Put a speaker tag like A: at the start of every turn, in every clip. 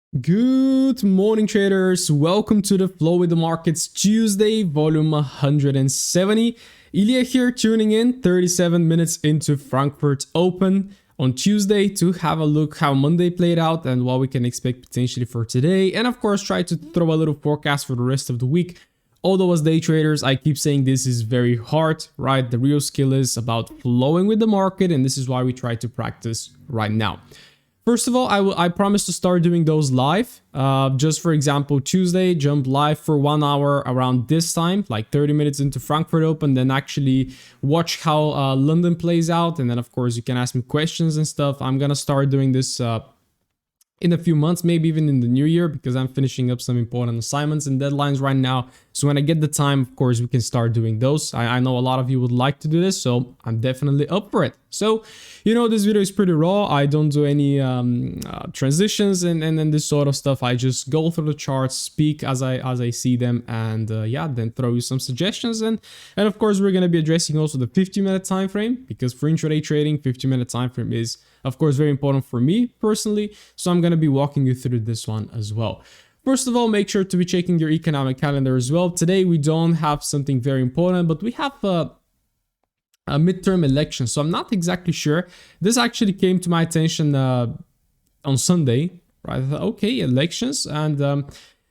A: Good morning, traders. Welcome to the Flow with the Markets Tuesday, volume 170. Iliya here, tuning in 37 minutes into Frankfurt Open on Tuesday to have a look how Monday played out and what we can expect potentially for today. And of course, try to throw a little forecast for the rest of the week. Although as day traders, I keep saying this is very hard, right? The real skill is about flowing with the market, and this is why we try to practice right now. First of all, I promise to start doing those live. Just for example, Tuesday, jump live for 1 hour around this time, like 30 minutes into Frankfurt Open, then actually watch how London plays out. And then, of course, you can ask me questions and stuff. I'm going to start doing this in a few months, maybe even in the new year, because I'm finishing up some important assignments and deadlines right now. So when I get the time, of course, we can start doing those. I know a lot of you would like to do this, so I'm definitely up for it. So, this video is pretty raw. I don't do any transitions and then this sort of stuff. I just go through the charts, speak as I see them, and then throw you some suggestions. And of course, we're going to be addressing also the 50-minute time frame, because for intraday trading, 50-minute time frame is of course very important for me personally. So I'm going to be walking you through this one as well. First of all, make sure to be checking your economic calendar as well. Today we don't have something very important, but we have a midterm election. So I'm not exactly sure. This actually came to my attention on Sunday, right? I thought, okay, elections, and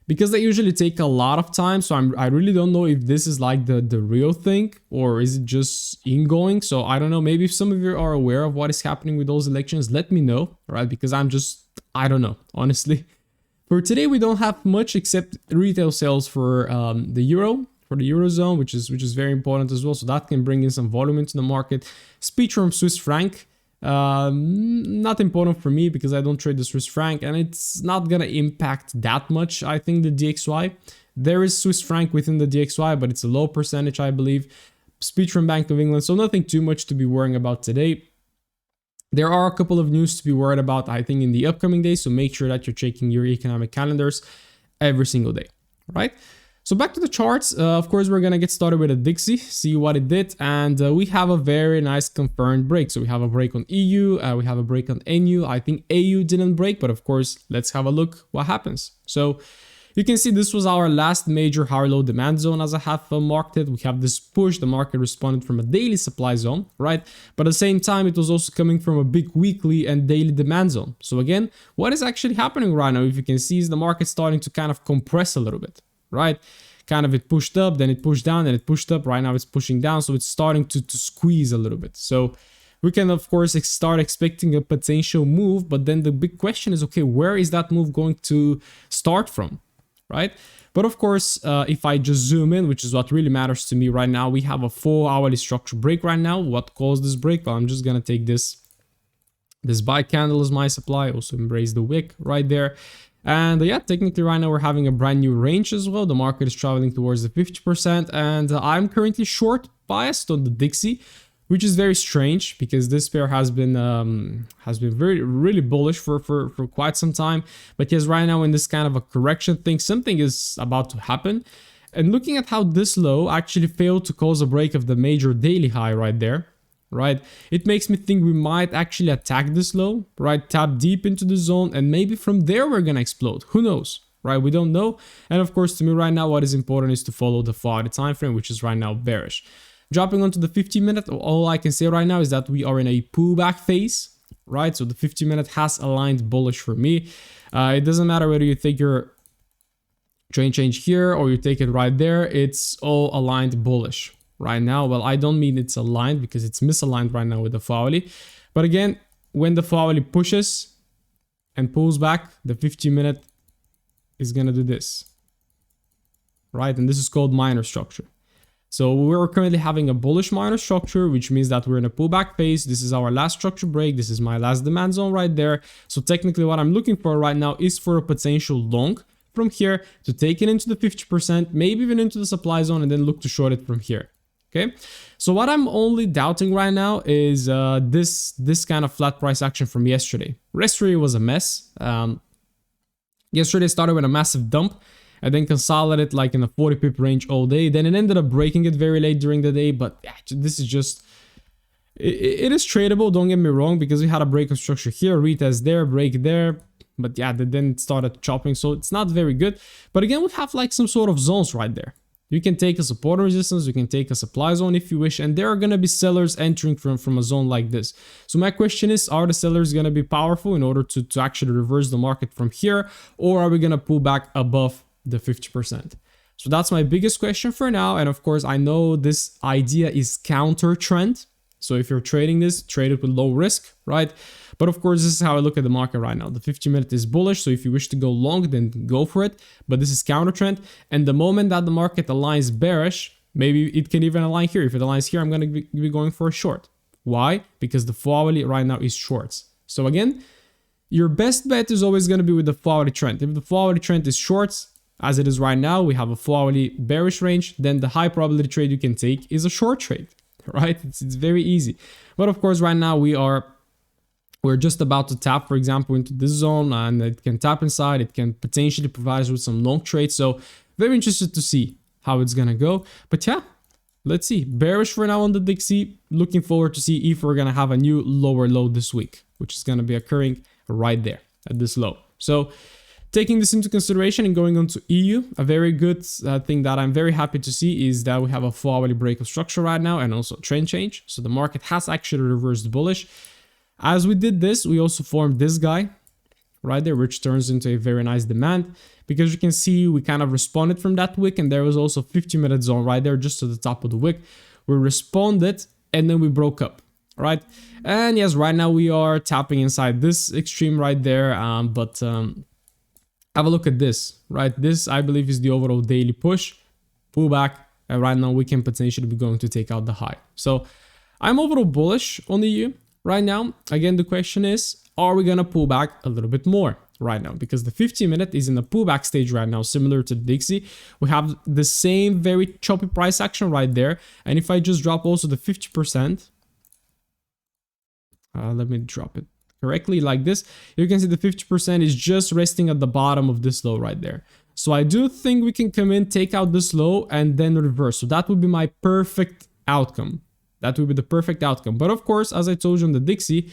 A: because they usually take a lot of time, so I really don't know if this is like the real thing or is it just ingoing. So I don't know. Maybe if some of you are aware of what is happening with those elections, let me know, right? Because I don't know, honestly. For today, we don't have much except retail sales for the euro, for the eurozone, which is very important as well. So that can bring in some volume into the market. Speech from Swiss franc. Not important for me because I don't trade the Swiss franc, and it's not gonna impact that much. I think the DXY, there is Swiss franc within the DXY, but it's a low percentage, I believe. Speech from Bank of England, so nothing too much to be worrying about today. There are a couple of news to be worried about, I think, in the upcoming days, so make sure that you're checking your economic calendars every single day, right? So back to the charts. Of course, we're going to get started with a Dixie, see what it did. And we have a very nice confirmed break. So we have a break on EU, we have a break on NU. I think AU didn't break, but of course, let's have a look what happens. So you can see this was our last major higher low demand zone as I have marked it. We have this push, the market responded from a daily supply zone, right? But at the same time, it was also coming from a big weekly and daily demand zone. So again, what is actually happening right now, if you can see, is the market starting to kind of compress a little bit, right? Kind of it pushed up, then it pushed down, then it pushed up. Right now it's pushing down, so it's starting to squeeze a little bit. So we can of course start expecting a potential move, but then the big question is, okay, where is that move going to start from, right? But of course, if I just zoom in, which is what really matters to me right now, we have a 4-hourly structure break right now. What caused this break? Well, I'm just gonna take this buy candle as my supply, also embrace the wick right there. And yeah, technically right now we're having a brand new range as well. The market is traveling towards the 50%, and I'm currently short biased on the Dixie, which is very strange because this pair has been really bullish for quite some time. But yes, right now in this kind of a correction thing, something is about to happen. And looking at how this low actually failed to cause a break of the major daily high right there, right? It makes me think we might actually attack this low, right? Tap deep into the zone, and maybe from there we're gonna explode. Who knows, right? We don't know. And of course, to me right now, what is important is to follow the 4-hour time frame, which is right now bearish. Dropping onto the 50-minute, all I can say right now is that we are in a pullback phase, right? So the 50-minute has aligned bullish for me. It doesn't matter whether you take your trend change here or you take it right there, it's all aligned bullish right now. Well, I don't mean it's aligned because it's misaligned right now with the 4-hourly. But again, when the 4-hourly pushes and pulls back, the 50-minute is going to do this, right? And this is called minor structure. So we're currently having a bullish minor structure, which means that we're in a pullback phase. This is our last structure break. This is my last demand zone right there. So technically what I'm looking for right now is for a potential long from here to take it into the 50%, maybe even into the supply zone, and then look to short it from here. Okay, so what I'm only doubting right now is this kind of flat price action from yesterday. Yesterday was a mess. Yesterday started with a massive dump and then consolidated like in a 40 pip range all day. Then it ended up breaking it very late during the day. But this is just, it is tradable, don't get me wrong, because we had a break of structure here, retest there, break there. but yeah, they then started chopping, so it's not very good. But again, we have like some sort of zones right there. You can take a support and resistance, you can take a supply zone if you wish, and there are going to be sellers entering from a zone like this. So my question is, are the sellers going to be powerful in order to actually reverse the market from here, or are we going to pull back above the 50%? So that's my biggest question for now. And of course, I know this idea is counter trend. So if you're trading this, trade it with low risk, right? But of course, this is how I look at the market right now. The 50-minute is bullish. So if you wish to go long, then go for it. But this is counter trend. And the moment that the market aligns bearish, maybe it can even align here. If it aligns here, I'm going to be going for a short. Why? Because the 4-hourly right now is shorts. So again, your best bet is always going to be with the 4-hourly trend. If the 4-hourly trend is shorts, as it is right now, we have a 4-hourly bearish range, then the high probability trade you can take is a short trade. Right? It's very easy. But of course, right now we're just about to tap, for example, into this zone, and it can tap inside. It can potentially provide us with some long trades. So very interested to see how it's gonna go. But yeah, let's see. Bearish for now on the Dixie. Looking forward to see if we're gonna have a new lower low this week, which is gonna be occurring right there at this low. So taking this into consideration and going on to EU, a very good thing that I'm very happy to see is that we have a 4-hourly break of structure right now and also trend change. So the market has actually reversed bullish. As we did this, we also formed this guy right there, which turns into a very nice demand, because you can see we kind of responded from that wick, and there was also 50-minute zone right there just to the top of the wick. We responded and then we broke up. Right? And yes, right now we are tapping inside this extreme right there, have a look at this, right? This, I believe, is the overall daily push, pullback, and right now we can potentially be going to take out the high. So I'm overall bullish on the EU right now. Again, the question is, are we going to pull back a little bit more right now? Because the 50-minute is in a pullback stage right now, similar to the Dixie. We have the same very choppy price action right there. And if I just drop also the 50%, let me drop it correctly like this, you can see the 50% is just resting at the bottom of this low right there. So I do think we can come in, take out this low, and then reverse. So that would be my perfect outcome. That would be the perfect outcome. But of course, as I told you on the Dixie,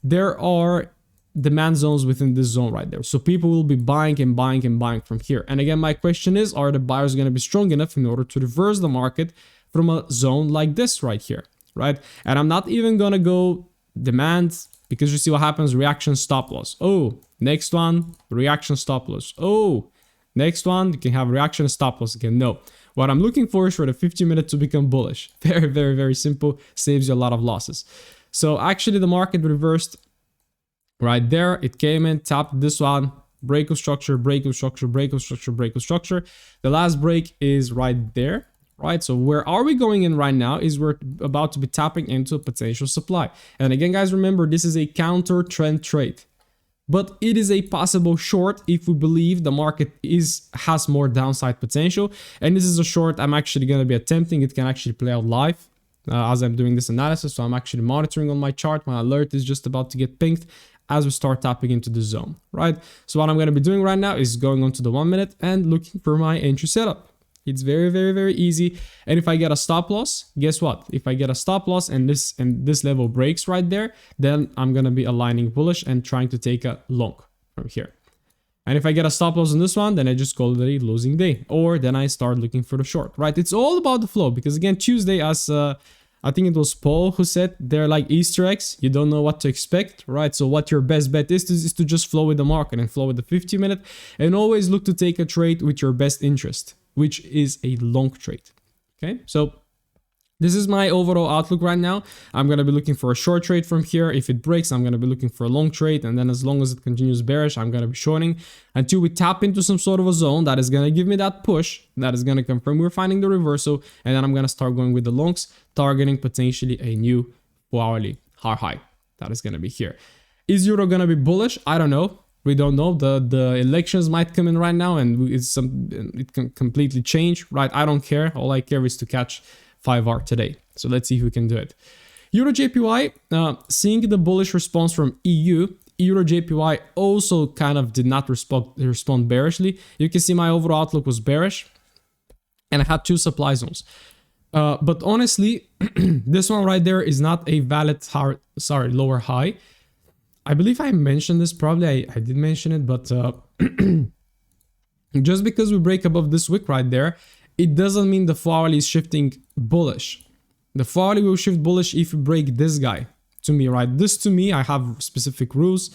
A: there are demand zones within this zone right there. So people will be buying and buying and buying from here. And again, my question is, are the buyers going to be strong enough in order to reverse the market from a zone like this right here, right? And I'm not even going to go demand, because you see what happens, reaction stop loss. Oh, next one, reaction stop loss. Oh, next one, you can have reaction stop loss again. No, what I'm looking for is for the 50-minute to become bullish. Very, very, very simple. Saves you a lot of losses. So actually the market reversed right there. It came in, tapped this one, break of structure, break of structure, break of structure, break of structure. The last break is right there. Right, so where are we going in right now is we're about to be tapping into a potential supply. And again, guys, remember, this is a counter trend trade, but it is a possible short if we believe the market has more downside potential. And this is a short I'm actually going to be attempting. It can actually play out live as I'm doing this analysis. So I'm actually monitoring on my chart. My alert is just about to get pinged as we start tapping into the zone, right? So what I'm going to be doing right now is going on to the 1 minute and looking for my entry setup. It's very, very, very easy. And if I get a stop loss, guess what? If I get a stop loss and this level breaks right there, then I'm going to be aligning bullish and trying to take a long from here. And if I get a stop loss on this one, then I just call it a losing day, or then I start looking for the short, right? It's all about the flow, because again, Tuesday, as I think it was Paul who said, they're like Easter eggs. You don't know what to expect, right? So what your best bet is to just flow with the market and flow with the 50-minute, and always look to take a trade with your best interest, which is a long trade. Okay, so this is my overall outlook right now. I'm going to be looking for a short trade from here. If it breaks, I'm going to be looking for a long trade. And then as long as it continues bearish, I'm going to be shorting until we tap into some sort of a zone that is going to give me that push. That is going to confirm we're finding the reversal. And then I'm going to start going with the longs, targeting potentially a new 4-hourly high. That is going to be here. Is Euro going to be bullish? I don't know. We don't know. The elections might come in right now, and it can completely change, right? I don't care. All I care is to catch 5R today. So let's see if we can do it. Euro JPY, seeing the bullish response from EU, Euro JPY also kind of did not respond bearishly. You can see my overall outlook was bearish, and I had two supply zones. But honestly, this one right there is not a valid lower high. I believe I mentioned this, probably I did mention it, but just because we break above this wick right there, it doesn't mean the 4-hourly is shifting bullish. The 4-hourly will shift bullish if you break this guy. To me, right? This to me, I have specific rules.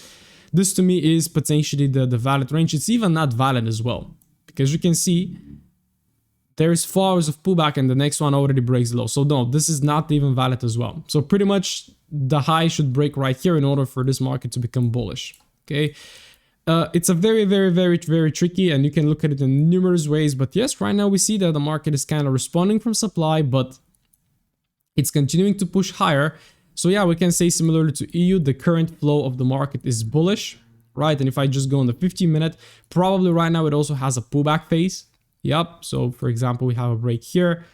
A: This to me is potentially the valid range. It's even not valid as well, because you can see there is 4 hours of pullback and the next one already breaks low. So no, this is not even valid as well. So pretty much the high should break right here in order for this market to become bullish. Okay. It's a very tricky, and you can look at it in numerous ways. But yes, right now we see that the market is kind of responding from supply, but it's continuing to push higher. So yeah, we can say similarly to EU, the current flow of the market is bullish, right? And if I just go on the 15-minute, probably right now it also has a pullback phase. Yep. So for example, we have a break here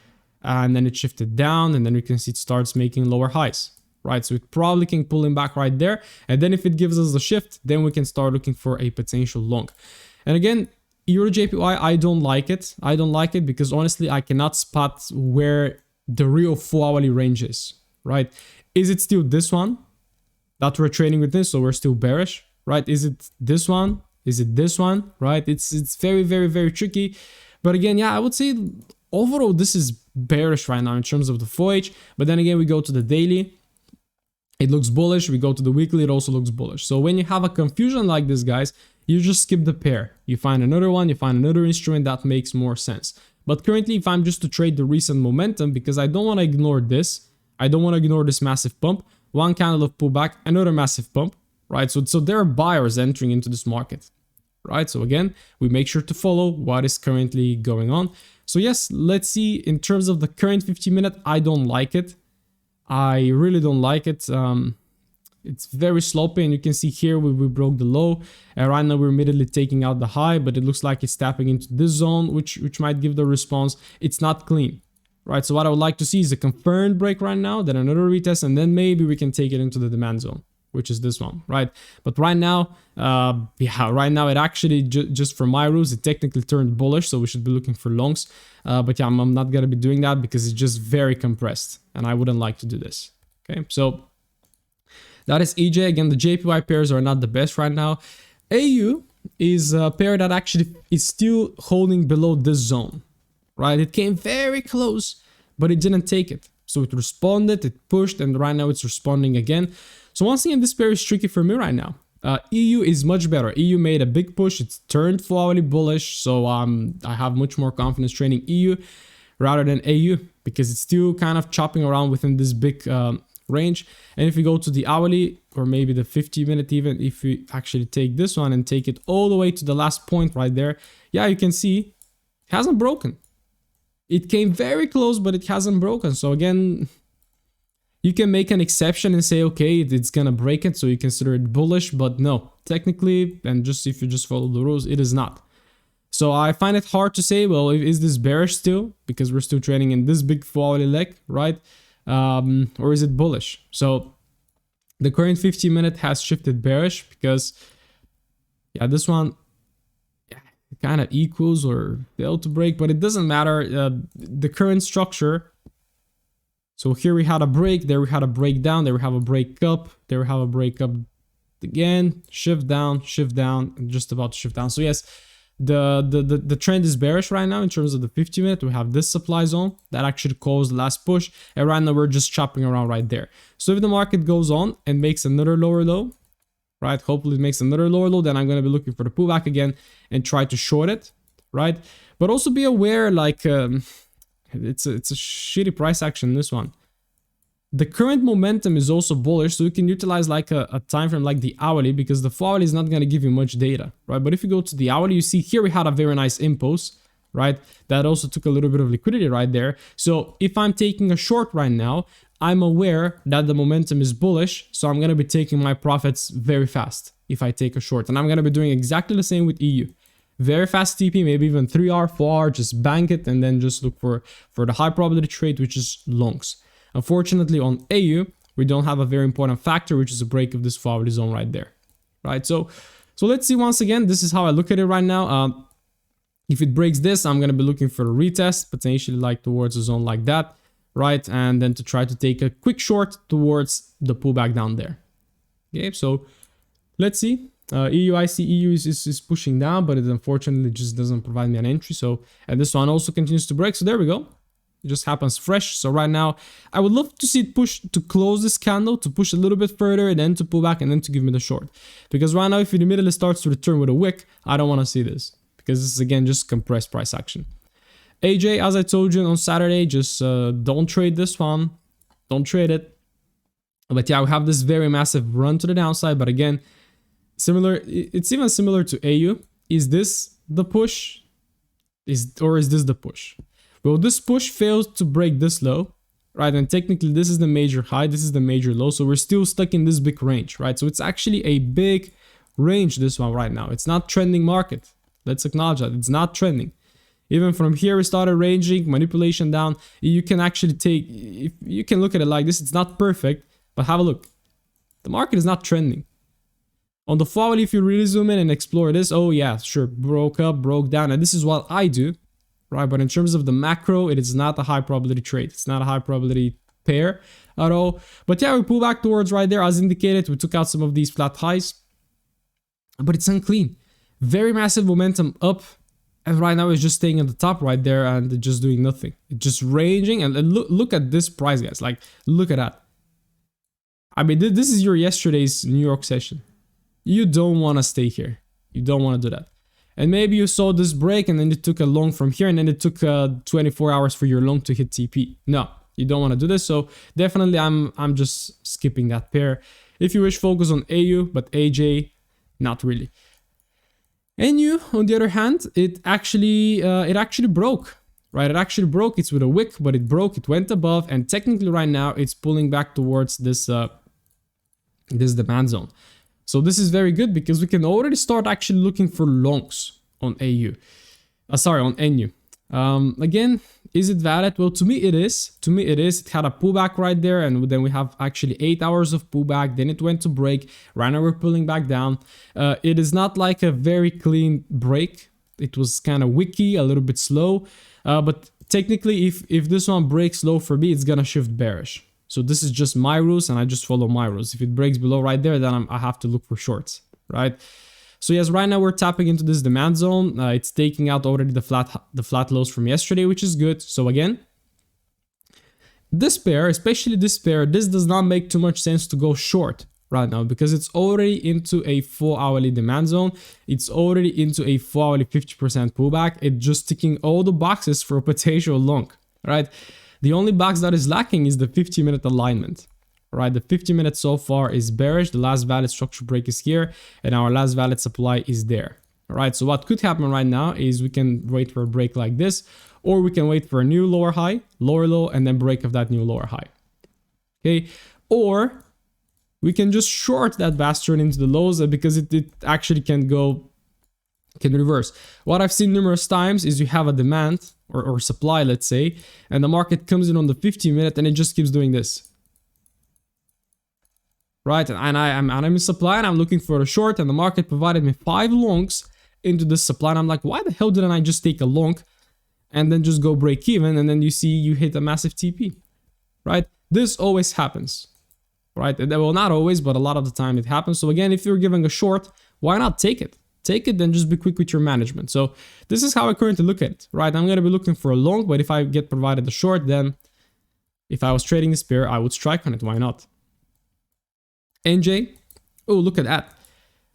A: and then it shifted down, and then we can see it starts making lower highs, right? So it probably can pull him back right there. And then if it gives us a shift, then we can start looking for a potential long. And again, Euro JPY, I don't like it. I don't like it because honestly, I cannot spot where the real 4-hourly range is, right? Is it still this one that we're trading with this? So we're still bearish, right? Is it this one? Is it this one, right? It's very tricky. But again, yeah, I would say overall, this is bearish right now in terms of the 4H. But then again, we go to the daily, it looks bullish. We go to the weekly, it also looks bullish. So when you have a confusion like this, guys, you just skip the pair. You find another one, you find another instrument that makes more sense. But currently, if I'm just to trade the recent momentum, because I don't want to ignore this, I don't want to ignore this massive pump, one candle of pullback, another massive pump, right? So there are buyers entering into this market, right? So again, we make sure to follow what is currently going on. So yes, let's see. In terms of the current 15-minute, I don't like it. I really don't like it. It's very sloppy, and you can see here we broke the low, and right now we're immediately taking out the high, but it looks like it's tapping into this zone, which might give the response. It's not clean, right? So what I would like to see is a confirmed break right now, then another retest, and then maybe we can take it into the demand zone, which is this one, right? But right now, yeah, right now it actually, just for my rules, it technically turned bullish, so we should be looking for longs. But yeah, I'm not gonna be doing that because it's just very compressed, and I wouldn't like to do this, okay? So that is EJ. Again, the JPY pairs are not the best right now. AU is a pair that actually is still holding below this zone, right? It came very close, but it didn't take it. So it responded, it pushed, and right now it's responding again. So once again, this pair is tricky for me right now. EU is much better. EU made a big push. It's turned 4-hourly bullish. So I have much more confidence trading EU rather than AU because it's still kind of chopping around within this big range. And if we go to the hourly or maybe the 50-minute even, if we actually take this one and take it all the way to the last point right there, yeah, you can see it hasn't broken. It came very close, but it hasn't broken. So again, you can make an exception and say, okay, it's gonna break it, so you consider it bullish, but no, technically, and just if you just follow the rules, it is not. So I find it hard to say, well, is this bearish still? Because we're still trading in this big 4-hourly leg, right? Or is it bullish? So the current 15-minute has shifted bearish because, yeah, this one kind of equals or failed to break, but it doesn't matter. The current structure. So here we had a break, there we had a breakdown, there we have a break up, there we have a break up again, shift down, and just about to shift down. So yes, the trend is bearish right now in terms of the 50-minute. We have this supply zone that actually caused the last push, and right now we're just chopping around right there. So if the market goes on and makes another lower low, right, hopefully it makes another lower low, then I'm going to be looking for the pullback again and try to short it, right? But also be aware, like it's a shitty price action, this one. The current momentum is also bullish, so you can utilize like a time frame like the hourly, because the 4-hourly is not going to give you much data, right? But if you go to the hourly, you see here we had a very nice impulse, right? That also took a little bit of liquidity right there. So if I'm taking a short right now, I'm aware that the momentum is bullish, so I'm going to be taking my profits very fast if I take a short. And I'm going to be doing exactly the same with EU. Very fast TP, maybe even 3R, 4R, just bank it and then just look for the high probability trade, which is longs. Unfortunately, on AU, we don't have a very important factor, which is a break of this 4-hourly zone right there, right? So let's see once again. This is how I look at it right now. If it breaks this, I'm going to be looking for a retest, potentially like towards a zone like that, right? And then to try to take a quick short towards the pullback down there. Okay, so Let's see. EU, I see EU is pushing down, but it unfortunately just doesn't provide me an entry. So, and this one also continues to break. So there we go. It just happens fresh. So right now, I would love to see it push to close this candle, to push a little bit further, and then to pull back, and then to give me the short. Because right now, if it immediately starts to return with a wick, I don't want to see this. Because this is, again, just compressed price action. AJ, as I told you on Saturday, just don't trade this one. Don't trade it. But yeah, we have this very massive run to the downside. But again, similar, it's even similar to AU. Is this the push? Or is this the push? Well, this push fails to break this low, right? And technically, this is the major high. This is the major low. So we're still stuck in this big range, right? So it's actually a big range, this one right now. It's not trending market. Let's acknowledge that. It's not trending. Even from here, we started ranging, manipulation down. You can actually take, if you can look at it like this, it's not perfect, but have a look. The market is not trending. On the 4 hourly, if you really zoom in and explore this, oh yeah, sure, broke up, broke down. And this is what I do, right? But in terms of the macro, it is not a high probability trade. It's not a high probability pair at all. But yeah, we pull back towards right there. As indicated, we took out some of these flat highs, but it's unclean. Very massive momentum up. And right now it's just staying at the top right there and just doing nothing. It's just ranging. And look at this price, guys. Like, look at that. I mean, this is your yesterday's New York session. You don't want to stay here. You don't want to do that. And maybe you saw this break and then it took a long from here and then it took 24 hours for your long to hit TP. No, you don't want to do this. So definitely I'm just skipping that pair. If you wish, focus on AU, but AJ, not really. NU, on the other hand, it actually broke, right? It actually broke. It's with a wick, but it broke. It went above, and technically right now it's pulling back towards this this demand zone. So this is very good because we can already start actually looking for longs on AU. Sorry, on NU. Again, is it valid? Well, to me it is. To me it is. It had a pullback right there, and then we have actually 8 hours of pullback. Then it went to break. Right now we're pulling back down. It is not like a very clean break. It was kind of wicky, a little bit slow. But technically, if this one breaks low for me, it's gonna shift bearish. So this is just my rules, and I just follow my rules. If it breaks below right there, then I have to look for shorts, right? So yes, right now we're tapping into this demand zone. It's taking out already the flat lows from yesterday, which is good. So again, this pair, especially this pair, this does not make too much sense to go short right now because it's already into a 4 hourly demand zone. It's already into a 4 hourly 50% pullback. It's just ticking all the boxes for a potential long, right? The only box that is lacking is the 50-minute alignment. Right, the 50 minutes so far is bearish. The last valid structure break is here, and our last valid supply is there. All right, so what could happen right now is we can wait for a break like this, or we can wait for a new lower high, lower low, and then break of that new lower high. Okay, or we can just short that bastard into the lows because it actually can reverse. What I've seen numerous times is you have a demand or supply, let's say, and the market comes in on the 50-minute and it just keeps doing this. Right, and I'm in supply and I'm looking for a short, and the market provided me 5 longs into this supply, and I'm like, why the hell didn't I just take a long and then just go break even, and then you see you hit a massive TP, right? This always happens, right? Well, not always, but a lot of the time it happens. So again, if you're giving a short, why not take it? Take it, then just be quick with your management. So this is how I currently look at it, right? I'm going to be looking for a long, but if I get provided a short, then if I was trading this pair, I would strike on it. Why not? NJ, oh, look at that.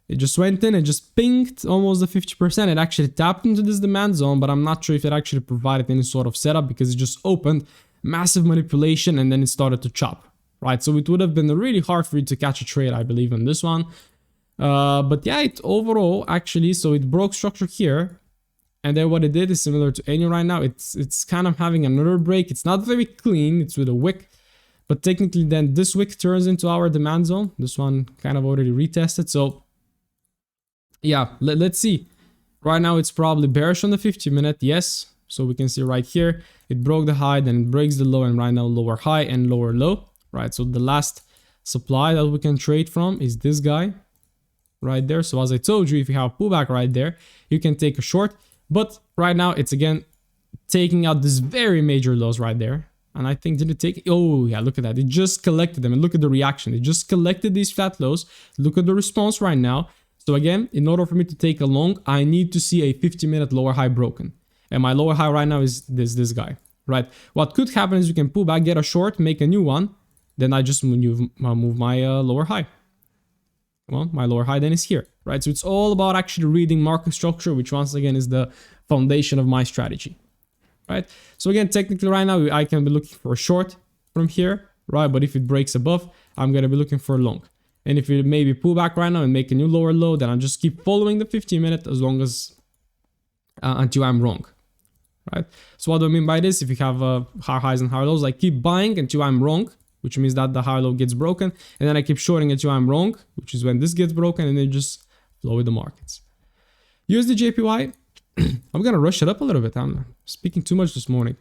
A: It just went in and just pinged almost the 50%. It actually tapped into this demand zone, but I'm not sure if it actually provided any sort of setup because it just opened, massive manipulation, and then it started to chop, right? So it would have been really hard for you to catch a trade, I believe, on this one. But yeah, it overall actually, so it broke structure here. And then what it did is similar to NU right now. It's kind of having another break. It's not very clean. It's with a wick. But technically then this wick turns into our demand zone. This one kind of already retested. So yeah, let's see. Right now it's probably bearish on the 50-minute. Yes. So we can see right here, it broke the high, then it breaks the low, and right now lower high and lower low. Right. So the last supply that we can trade from is this guy right there. So as I told you, if you have a pullback right there, you can take a short. But right now it's again taking out this very major lows right there. And I think, did it take? Oh yeah, look at that. It just collected them, and look at the reaction. It just collected these flat lows. Look at the response right now. So again, in order for me to take a long, I need to see a 50-minute lower high broken. And my lower high right now is this guy, right? What could happen is you can pull back, get a short, make a new one. Then I just move my lower high. Well, my lower high then is here, right? So it's all about actually reading market structure, which once again is the foundation of my strategy, right? So again, technically right now, I can be looking for a short from here, right? But if it breaks above, I'm going to be looking for a long. And if it maybe pull back right now and make a new lower low, then I'll just keep following the 15-minute as long as until I'm wrong, right? So what do I mean by this? If you have higher highs and higher lows, I keep buying until I'm wrong, which means that the higher low gets broken, and then I keep shorting until I'm wrong, which is when this gets broken, and then just flow with the markets. USD JPY, I'm gonna rush it up a little bit. I'm speaking too much this morning.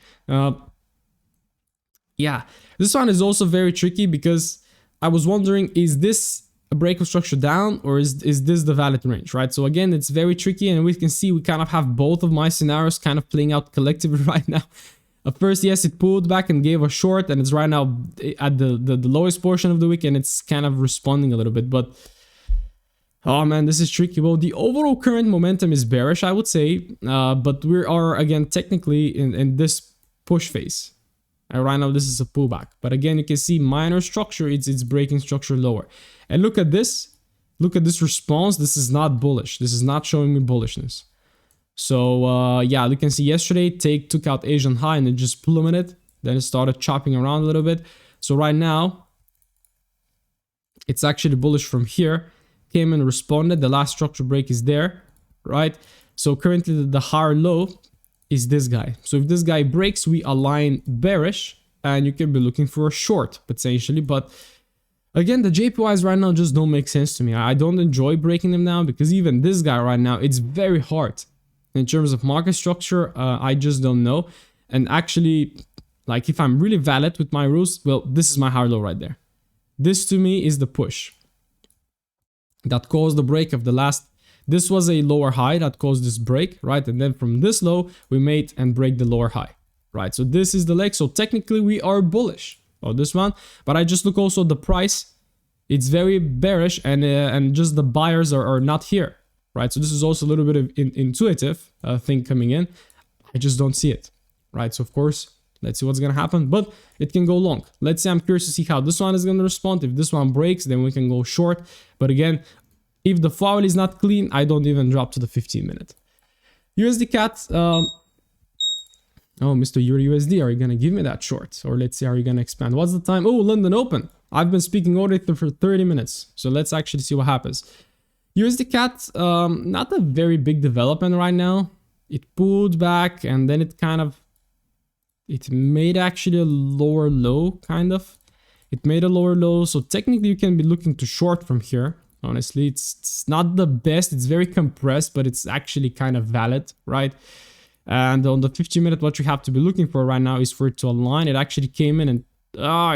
A: Yeah, this one is also very tricky because I was wondering, is this a break of structure down, or is this the valid range, right? So again, it's very tricky, and we can see we kind of have both of my scenarios kind of playing out collectively right now. At first, yes, it pulled back and gave a short, and it's right now at the lowest portion of the week, and it's kind of responding a little bit. But oh man, this is tricky. Well, the overall current momentum is bearish, I would say, but we are again technically in this push phase. And right now, this is a pullback. But again, you can see minor structure. It's breaking structure lower. And look at this. Look at this response. This is not bullish. This is not showing me bullishness. So yeah, you can see yesterday took out Asian high and it just plummeted. Then it started chopping around a little bit. So right now, it's actually bullish from here. Came and responded. The last structure break is there, right? So currently the higher low is this guy. So if this guy breaks, we align bearish, and you can be looking for a short potentially. But again, the JPYs right now just don't make sense to me. I don't enjoy breaking them now because even this guy right now, it's very hard. In terms of market structure, I just don't know. And actually, like if I'm really valid with my rules, well, this is my higher low right there. This to me is the push that caused the break of the last. This was a lower high that caused this break, right? And then from this low, we made and break the lower high, right? So this is the leg. So technically we are bullish on this one, but I just look also at the price. It's very bearish, and just the buyers are not here, right? So this is also a little bit of intuitive thing coming in. I just don't see it, right? So of course, let's see what's going to happen, but it can go long. Let's say I'm curious to see how this one is going to respond. If this one breaks, then we can go short. But again, if the foul is not clean, I don't even drop to the 15-minute. USD CAT. Oh, Mr. Euro USD, are you going to give me that short? Or let's say, are you going to expand? What's the time? Oh, London Open. I've been speaking already for 30 minutes. So let's actually see what happens. USD CAT, not a very big development right now. It pulled back and then it made actually a lower low, kind of. It made a lower low. So technically you can be looking to short from here. Honestly, it's not the best. It's very compressed, but it's actually kind of valid, right? And on the 15-minute, what you have to be looking for right now is for it to align. It actually came in and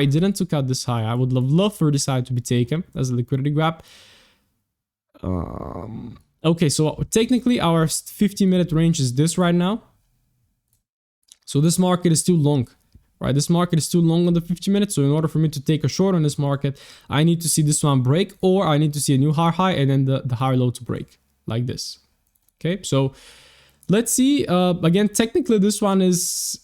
A: it didn't took out this high. I would love for this high to be taken as a liquidity grab. Okay, so technically our 15-minute range is this right now. So this market is too long. Right, this market is too long on the 50 minutes. So in order for me to take a short on this market, I need to see this one break, or I need to see a new higher high and then the higher low to break like this. Okay, so let's see. Again, technically this one is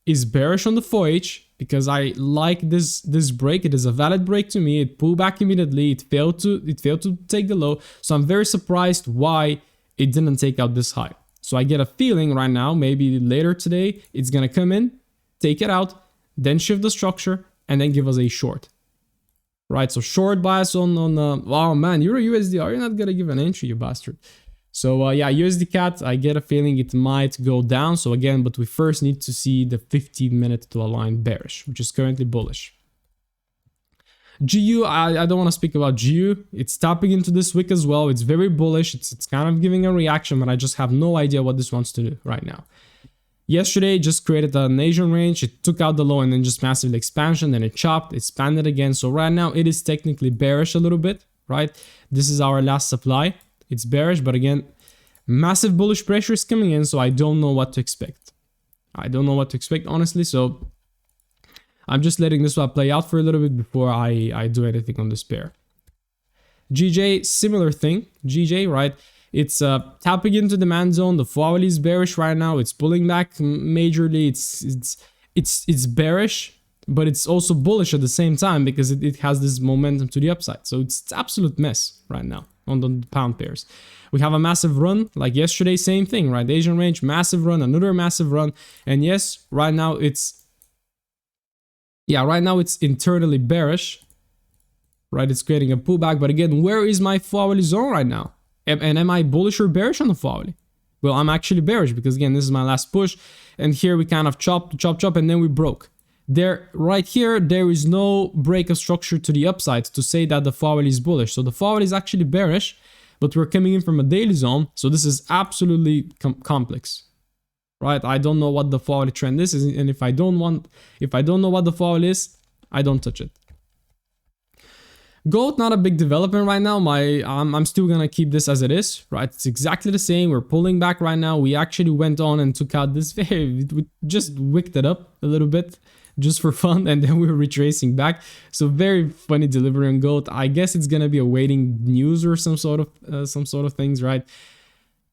A: bearish on the 4H because I like this break. It is a valid break to me. It pulled back immediately. It failed to take the low. So I'm very surprised why it didn't take out this high. So I get a feeling right now, maybe later today, it's gonna come in, take it out, then shift the structure, and then give us a short. Right, so short bias on wow man, Euro USD, are you not gonna give an entry, you bastard? So yeah, USD CAT, I get a feeling it might go down. So again, but we first need to see the 15-minute to align bearish, which is currently bullish. GU, I don't want to speak about GU. It's tapping into this wick as well. It's very bullish. It's kind of giving a reaction, but I just have no idea what this wants to do right now. Yesterday, it just created an Asian range. It took out the low and then just massive expansion. Then it chopped, expanded again. So right now, it is technically bearish a little bit, right? This is our last supply. It's bearish, but again, massive bullish pressure is coming in. So I don't know what to expect. I don't know what to expect, honestly. So I'm just letting this one play out for a little bit before I do anything on this pair. GJ, similar thing. GJ, right? It's tapping into demand zone. The foul is bearish right now. It's pulling back majorly. It's bearish, but it's also bullish at the same time because it has this momentum to the upside. So it's absolute mess right now on the pound pairs. We have a massive run like yesterday, same thing, right? The Asian range, massive run, another massive run. And yes, right now it's internally bearish, right? It's creating a pullback. But again, where is my hourly zone right now? And am I bullish or bearish on the hourly? Well, I'm actually bearish because again, this is my last push. And here we kind of chop, and then we broke. Right here, there is no break of structure to the upside to say that the hourly is bullish. So the hourly is actually bearish, but we're coming in from a daily zone. So this is absolutely complex, right? I don't know what the hourly trend is. And if I don't know what the hourly is, I don't touch it. Gold, not a big development right now. I'm still gonna keep this as it is, right? It's exactly the same. We're pulling back right now. We actually went on and took out this we just wicked it up a little bit just for fun, and then we were retracing back. So very funny delivery on gold. I guess it's gonna be awaiting news or some sort of things, right?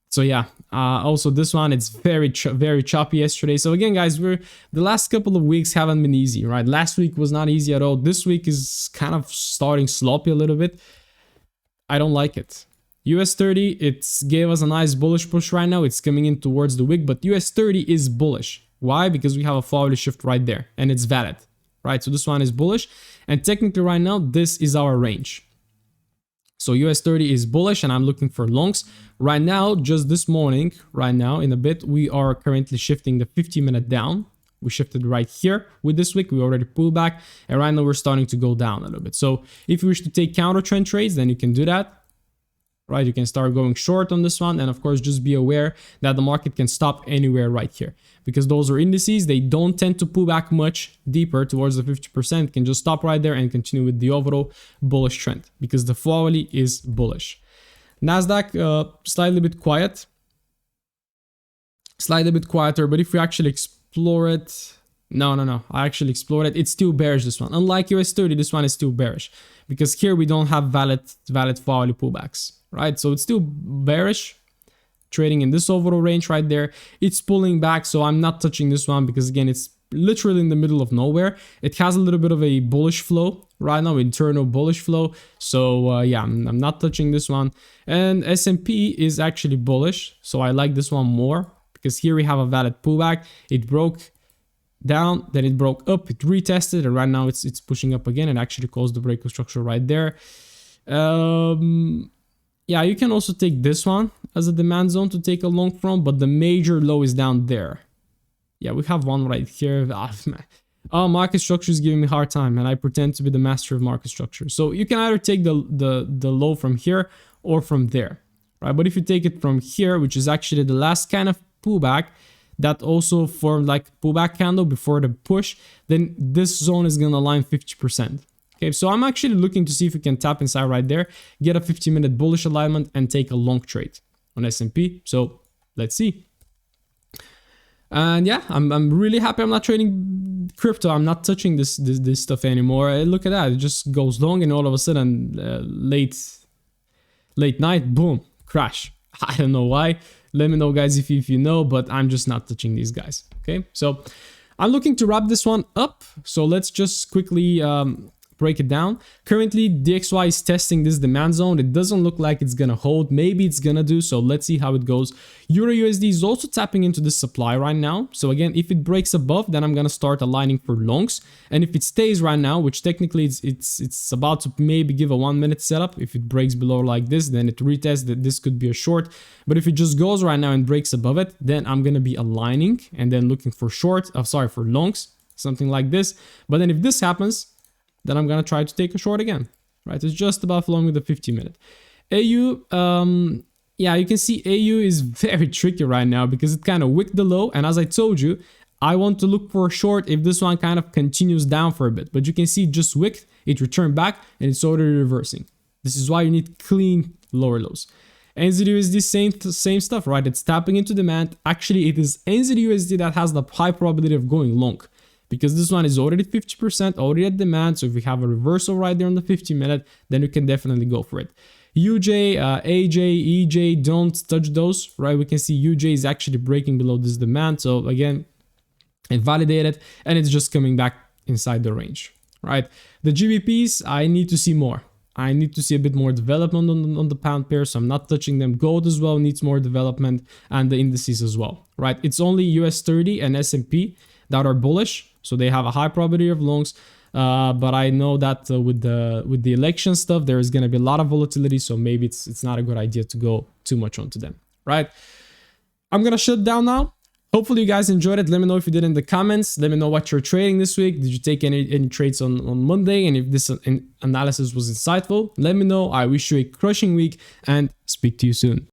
A: So yeah, also this one, it's very choppy yesterday. So again, guys, the last couple of weeks haven't been easy, right? Last week was not easy at all. This week is kind of starting sloppy a little bit. I don't like it. US 30, it gave us a nice bullish push right now. It's coming in towards the wick, but US 30 is bullish. Why? Because we have a forward shift right there and it's valid, right? So this one is bullish, and technically right now, this is our range. So US 30 is bullish and I'm looking for longs. Right now, just this morning, right now in a bit, we are currently shifting the 50-minute down. We shifted right here with this wick. We already pulled back, and right now we're starting to go down a little bit. So if you wish to take counter trend trades, then you can do that. Right, you can start going short on this one, and of course just be aware that the market can stop anywhere right here, because those are indices. They don't tend to pull back much deeper towards the 50%. It can just stop right there and continue with the overall bullish trend because the hourly is bullish. Nasdaq slightly bit quiet, slightly bit quieter, but if we actually explore it, no, I actually explored it. It's still bearish, this one. Unlike US 30, this one is still bearish because here we don't have valid hourly pullbacks, right? So it's still bearish, trading in this overall range right there. It's pulling back, so I'm not touching this one because again, it's literally in the middle of nowhere. It has a little bit of a bullish flow right now, internal bullish flow. So yeah, I'm not touching this one. And S&P is actually bullish, so I like this one more because here we have a valid pullback. It broke down, then it broke up, it retested, and right now it's pushing up again. It actually caused the break of structure right there. Yeah, you can also take this one as a demand zone to take a long from, but the major low is down there. Yeah, we have one right here. Oh, market structure is giving me a hard time, and I pretend to be the master of market structure. So you can either take the low from here or from there, right? But if you take it from here, which is actually the last kind of pullback, that also formed like pullback candle before the push, then this zone is gonna align 50%. Okay, so I'm actually looking to see if we can tap inside right there, get a 50-minute bullish alignment, and take a long trade on S&P. So let's see. And yeah, I'm really happy I'm not trading crypto. I'm not touching this stuff anymore. Look at that, it just goes long, and all of a sudden late night, boom, crash. I don't know why. Let me know, guys, if you know, but I'm just not touching these guys. Okay, so I'm looking to wrap this one up. So let's just quickly break it down. Currently, DXY is testing this demand zone. It doesn't look like it's gonna hold. Maybe it's gonna do, so let's see how it goes. Euro USD is also tapping into the supply right now. So again, if it breaks above, then I'm gonna start aligning for longs. And if it stays right now, which technically it's about to maybe give a 1-minute setup. If it breaks below like this, then it retests that this could be a short. But if it just goes right now and breaks above it, then I'm gonna be aligning and then looking for for longs, something like this. But then if this happens, then I'm gonna try to take a short again, right? It's just about flowing with the 50-minute. AU, yeah, you can see AU is very tricky right now because it kind of wicked the low. And as I told you, I want to look for a short if this one kind of continues down for a bit. But you can see it just wicked, it returned back, and it's already reversing. This is why you need clean lower lows. NZUSD, same stuff, right? It's tapping into demand. Actually, it is NZUSD that has the high probability of going long, because this one is already 50%, already at demand. So if we have a reversal right there on the 50-minute, then we can definitely go for it. UJ, AJ, EJ, don't touch those, right? We can see UJ is actually breaking below this demand. So again, it validated and it's just coming back inside the range, right? The GBPs, I need to see more. I need to see a bit more development on the pound pair, so I'm not touching them. Gold as well needs more development, and the indices as well, right? It's only US 30 and S&P that are bullish, so they have a high probability of longs. But I know that with the election stuff, there is going to be a lot of volatility, so maybe it's not a good idea to go too much onto them, right? I'm going to shut down now. Hopefully you guys enjoyed it. Let me know if you did in the comments. Let me know what you're trading this week. Did you take any trades on Monday? And if this analysis was insightful, let me know. I wish you a crushing week and speak to you soon.